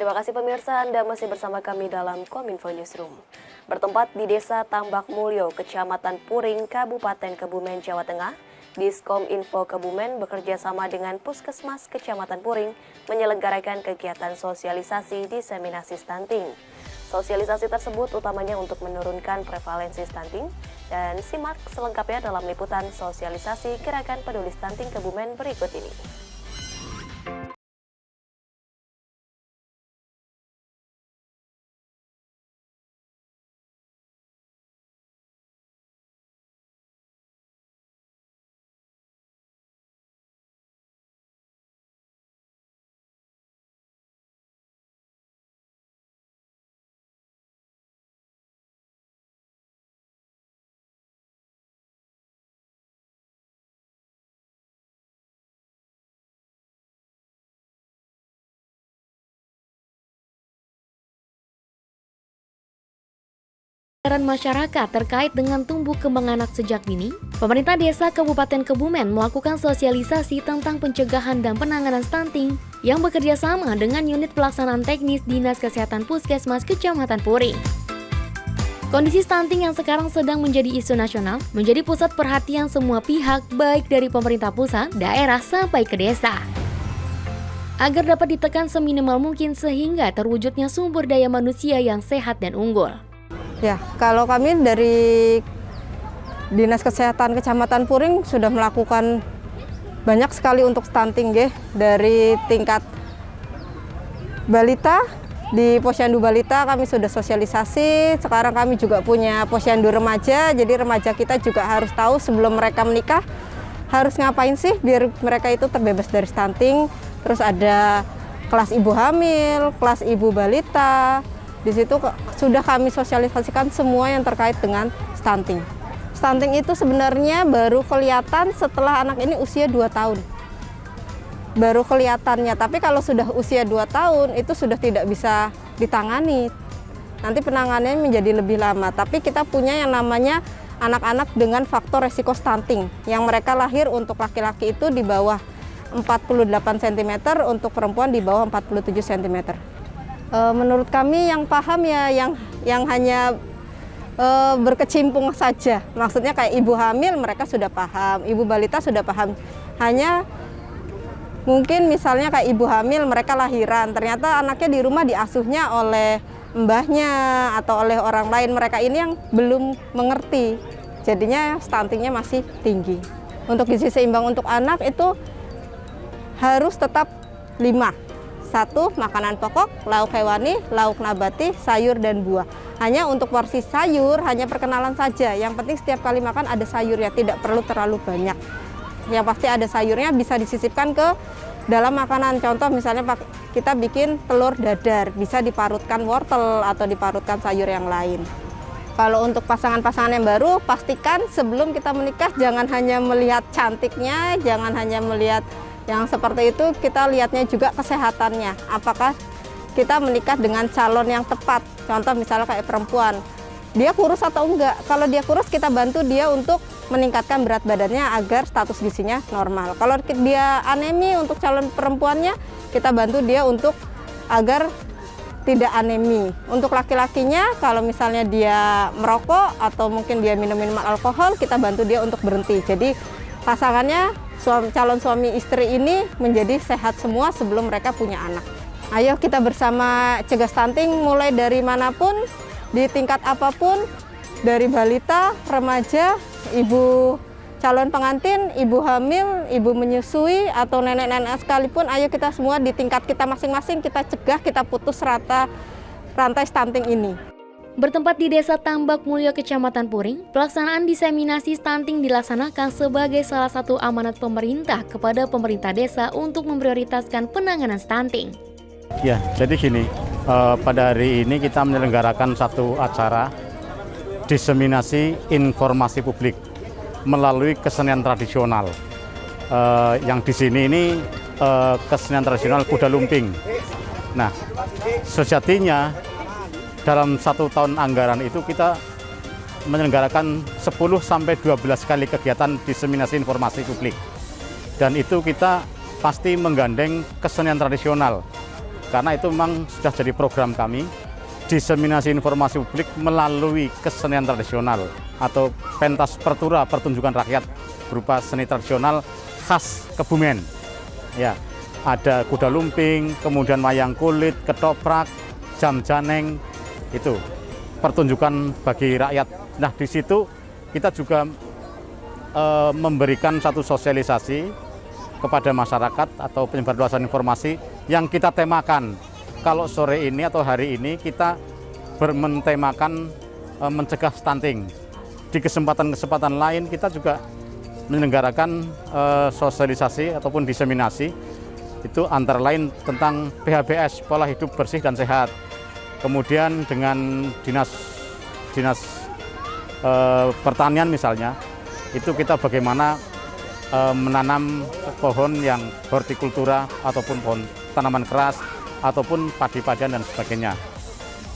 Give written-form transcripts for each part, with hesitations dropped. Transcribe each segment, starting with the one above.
Terima kasih pemirsa, Anda masih bersama kami dalam Kominfo Newsroom. Bertempat di Desa Tambak Mulyo, Kecamatan Puring, Kabupaten Kebumen, Jawa Tengah, Diskom Info Kebumen bekerja sama dengan Puskesmas Kecamatan Puring menyelenggarakan kegiatan sosialisasi diseminasi stunting. Sosialisasi tersebut utamanya untuk menurunkan prevalensi stunting dan simak selengkapnya dalam liputan sosialisasi Gerakan Peduli Stunting Kebumen berikut ini. Masyarakat terkait dengan tumbuh kembang anak sejak dini, pemerintah desa Kabupaten Kebumen melakukan sosialisasi tentang pencegahan dan penanganan stunting yang bekerja sama dengan unit pelaksanaan teknis Dinas Kesehatan Puskesmas Kecamatan Puring. Kondisi stunting yang sekarang sedang menjadi isu nasional menjadi pusat perhatian semua pihak baik dari pemerintah pusat, daerah sampai ke desa. Agar dapat ditekan seminimal mungkin sehingga terwujudnya sumber daya manusia yang sehat dan unggul. Ya, kalau kami dari Dinas Kesehatan Kecamatan Puring sudah melakukan banyak sekali untuk stunting, dari tingkat balita, di posyandu balita kami sudah sosialisasi, sekarang kami juga punya posyandu remaja, jadi remaja kita juga harus tahu sebelum mereka menikah harus ngapain sih biar mereka itu terbebas dari stunting. Terus ada kelas ibu hamil, kelas ibu balita. Di situ sudah kami sosialisasikan semua yang terkait dengan stunting. Stunting itu sebenarnya baru kelihatan setelah anak ini usia 2 tahun. Baru kelihatannya, tapi kalau sudah usia 2 tahun itu sudah tidak bisa ditangani. Nanti penanganannya menjadi lebih lama. Tapi kita punya yang namanya anak-anak dengan faktor resiko stunting. Yang mereka lahir untuk laki-laki itu di bawah 48 cm, untuk perempuan di bawah 47 cm. Menurut kami yang paham ya yang hanya berkecimpung saja. Maksudnya kayak ibu hamil mereka sudah paham, ibu balita sudah paham. Hanya mungkin misalnya kayak ibu hamil mereka lahiran, ternyata anaknya di rumah diasuhnya oleh mbahnya atau oleh orang lain. Mereka ini yang belum mengerti. Jadinya stuntingnya masih tinggi. Untuk gizi seimbang untuk anak itu harus tetap 5. 1. Makanan pokok, lauk hewani, lauk nabati, sayur dan buah. Hanya untuk porsi sayur, hanya perkenalan saja. Yang penting setiap kali makan ada sayurnya, tidak perlu terlalu banyak. Yang pasti ada sayurnya, bisa disisipkan ke dalam makanan. Contoh misalnya kita bikin telur dadar, bisa diparutkan wortel atau diparutkan sayur yang lain. Kalau untuk pasangan-pasangan yang baru, pastikan sebelum kita menikah jangan hanya melihat cantiknya, jangan hanya melihat yang seperti itu, kita lihatnya juga kesehatannya. Apakah kita menikah dengan calon yang tepat? Contoh misalnya kayak perempuan, dia kurus atau enggak? Kalau dia kurus, kita bantu dia untuk meningkatkan berat badannya agar status gizinya normal. Kalau dia anemi untuk calon perempuannya, kita bantu dia untuk agar tidak anemi. Untuk laki-lakinya, kalau misalnya dia merokok atau mungkin dia minum alkohol, kita bantu dia untuk berhenti. Jadi pasangannya, calon suami istri ini menjadi sehat semua sebelum mereka punya anak. Ayo kita bersama cegah stunting mulai dari manapun, di tingkat apapun, dari balita, remaja, ibu calon pengantin, ibu hamil, ibu menyusui, atau nenek-nenek sekalipun, ayo kita semua di tingkat kita masing-masing kita cegah, kita putus rantai stunting ini. Bertempat di Desa Tambak Mulyo, Kecamatan Puring, pelaksanaan diseminasi stunting dilaksanakan sebagai salah satu amanat pemerintah kepada pemerintah desa untuk memprioritaskan penanganan stunting. Ya, jadi gini, pada hari ini kita menyelenggarakan satu acara diseminasi informasi publik melalui kesenian tradisional. Yang di sini ini kesenian tradisional kuda lumping. Nah, sejatinya dalam 1 tahun anggaran itu kita menyelenggarakan 10-12 kali kegiatan diseminasi informasi publik. Dan itu kita pasti menggandeng kesenian tradisional. karena itu memang sudah jadi program kami, diseminasi informasi publik melalui kesenian tradisional atau pentas pertura pertunjukan rakyat berupa seni tradisional khas Kebumen. Ya, ada kuda lumping, kemudian wayang kulit, ketoprak, jam janeng, itu pertunjukan bagi rakyat. Nah, di situ kita juga memberikan satu sosialisasi kepada masyarakat atau penyebarluasan informasi yang kita temakan. Kalau sore ini atau hari ini kita mentemakan mencegah stunting. Di kesempatan-kesempatan lain kita juga menyelenggarakan sosialisasi ataupun diseminasi, itu antara lain tentang PHBS, pola hidup bersih dan sehat. Kemudian dengan dinas pertanian misalnya, itu kita bagaimana menanam pohon yang hortikultura ataupun pohon tanaman keras ataupun padi-padian dan sebagainya.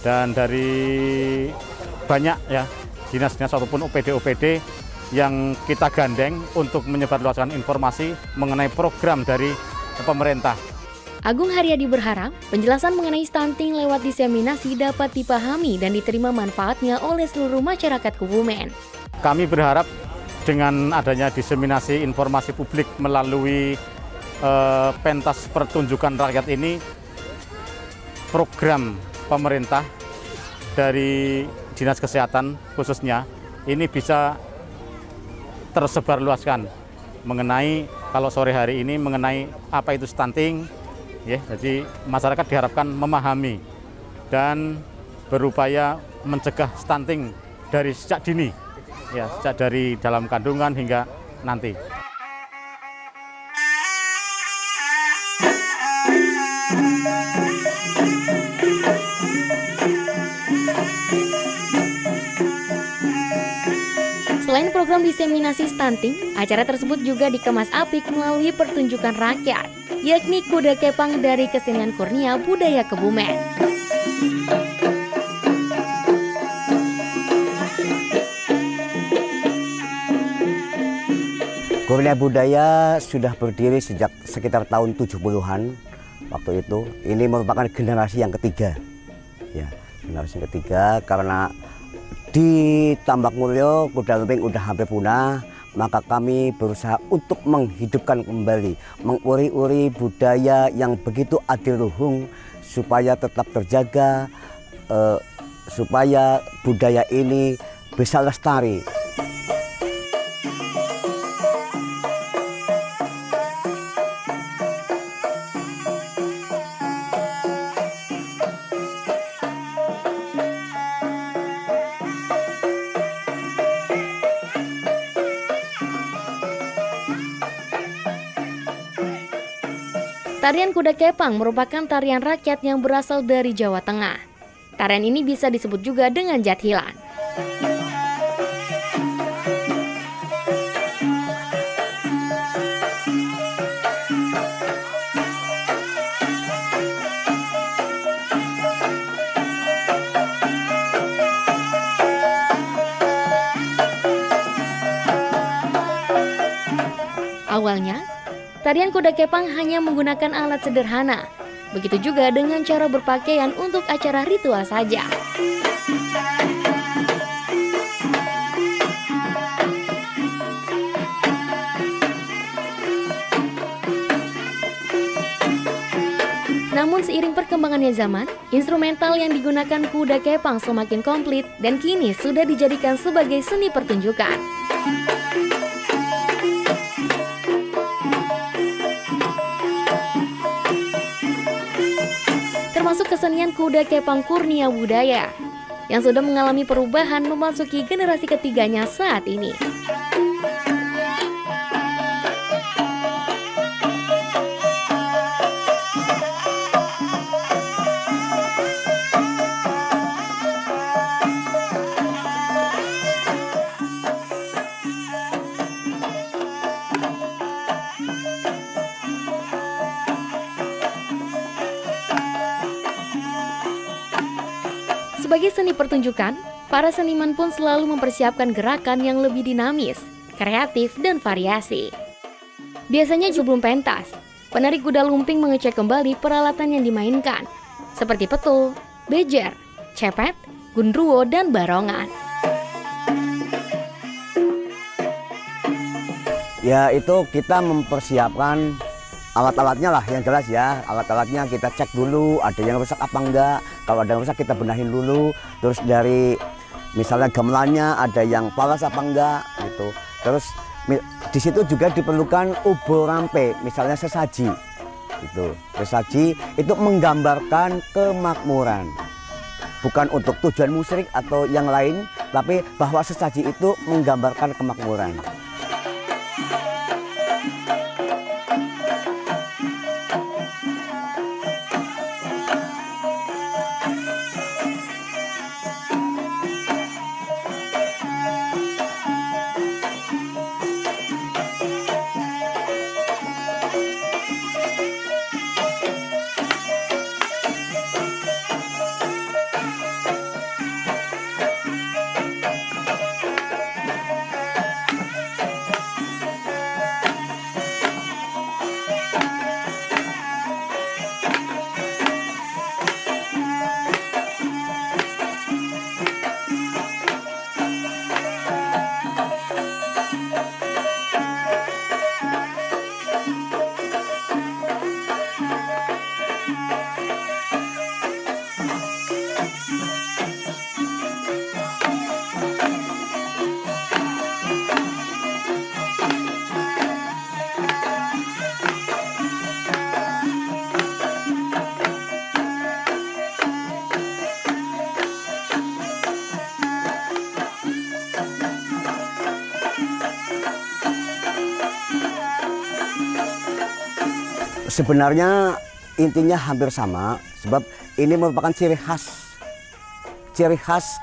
Dan dari banyak ya dinas-dinas ataupun OPD-OPD yang kita gandeng untuk menyebarluaskan informasi mengenai program dari pemerintah. Agung Haryadi berharap penjelasan mengenai stunting lewat diseminasi dapat dipahami dan diterima manfaatnya oleh seluruh masyarakat Kebumen. Kami berharap dengan adanya diseminasi informasi publik melalui pentas pertunjukan rakyat ini, program pemerintah dari Dinas Kesehatan khususnya ini bisa tersebarluaskan mengenai, kalau sore hari ini mengenai apa itu stunting, ya, jadi masyarakat diharapkan memahami dan berupaya mencegah stunting dari sejak dini, ya, sejak dari dalam kandungan hingga nanti. Selain program diseminasi stunting, acara tersebut juga dikemas apik melalui pertunjukan rakyat, yakni kuda kepang dari kesenian Kurnia Budaya Kebumen. Kurnia Budaya sudah berdiri sejak sekitar tahun 70-an waktu itu. Ini merupakan generasi yang ketiga. Ya, generasi yang ketiga karena di Tambak Mulyo kuda lumping udah hampir punah, maka kami berusaha untuk menghidupkan kembali, menguri-uri budaya yang begitu adiluhung supaya tetap terjaga, supaya budaya ini bisa lestari. Tarian kuda kepang merupakan tarian rakyat yang berasal dari Jawa Tengah. Tarian ini bisa disebut juga dengan jathilan. Awalnya, tarian kuda kepang hanya menggunakan alat sederhana. Begitu juga dengan cara berpakaian untuk acara ritual saja. Namun seiring perkembangannya zaman, instrumental yang digunakan kuda kepang semakin komplit dan kini sudah dijadikan sebagai seni pertunjukan. Termasuk kesenian kuda kepang Kurnia Budaya yang sudah mengalami perubahan memasuki generasi ketiganya saat ini. Sebagai seni pertunjukan, para seniman pun selalu mempersiapkan gerakan yang lebih dinamis, kreatif, dan variasi. Biasanya sebelum pentas, penari kuda lumping mengecek kembali peralatan yang dimainkan, seperti petul, bejer, cepet, gundruwo, dan barongan. Ya itu kita mempersiapkan alat-alatnya lah, yang jelas ya. Alat-alatnya kita cek dulu, ada yang rusak apa enggak. Kalau ada yang rusak kita benahin dulu. Terus dari misalnya gamelannya ada yang palas apa enggak gitu. Terus di situ juga diperlukan ubo rampe, misalnya sesaji. Itu sesaji itu menggambarkan kemakmuran. Bukan untuk tujuan musyrik atau yang lain, tapi bahwa sesaji itu menggambarkan kemakmuran. Sebenarnya intinya hampir sama, sebab ini merupakan ciri khas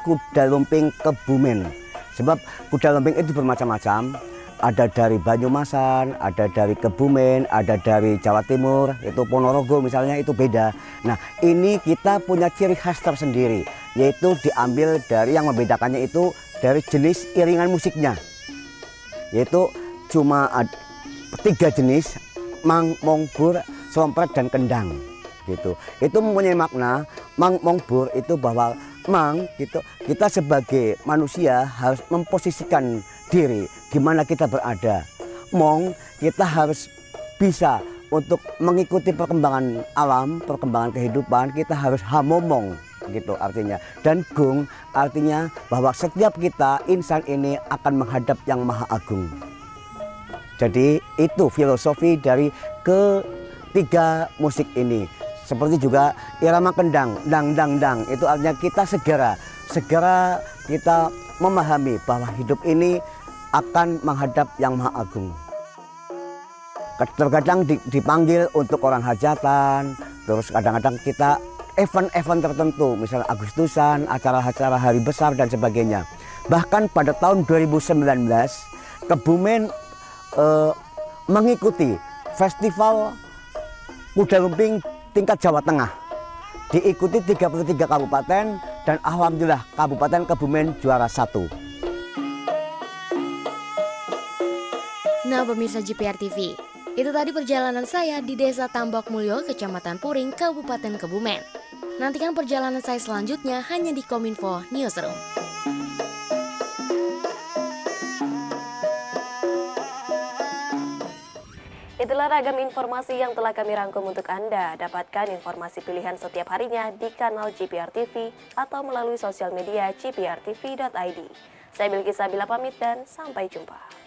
kuda lumping Kebumen. Sebab kuda lumping itu bermacam-macam, ada dari Banyumasan, ada dari Kebumen, ada dari Jawa Timur, itu Ponorogo misalnya, itu beda. Nah ini kita punya ciri khas tersendiri, yaitu diambil dari yang membedakannya itu dari jenis iringan musiknya, yaitu cuma ada 3 jenis, mang, mong, bur, slompret, dan kendang gitu. Itu mempunyai makna. Mang, mong, bur itu bahwa mang gitu, kita sebagai manusia harus memposisikan diri gimana kita berada. Mong, kita harus bisa untuk mengikuti perkembangan alam, perkembangan kehidupan, kita harus hamomong gitu artinya. Dan gung artinya bahwa setiap kita insan ini akan menghadap yang maha agung. Jadi itu filosofi dari ketiga musik ini. Seperti juga irama kendang, dang dang dang, itu artinya kita segera kita memahami bahwa hidup ini akan menghadap yang maha agung. Terkadang dipanggil untuk orang hajatan, terus kadang-kadang kita event-event tertentu, misalnya Agustusan, acara-acara hari besar dan sebagainya. Bahkan pada tahun 2019 Kebumen mengikuti festival kuda lumping tingkat Jawa Tengah, diikuti 33 kabupaten, dan alhamdulillah Kabupaten Kebumen juara 1. Nah pemirsa GPR TV, itu tadi perjalanan saya di Desa Tambak Mulyo, Kecamatan Puring, Kabupaten Kebumen. Nantikan perjalanan saya selanjutnya hanya di Kominfo Newsroom. Itulah ragam informasi yang telah kami rangkum untuk Anda. Dapatkan informasi pilihan setiap harinya di kanal GPR TV atau melalui sosial media gprtv.id. Saya Bilqis Sabila pamit dan sampai jumpa.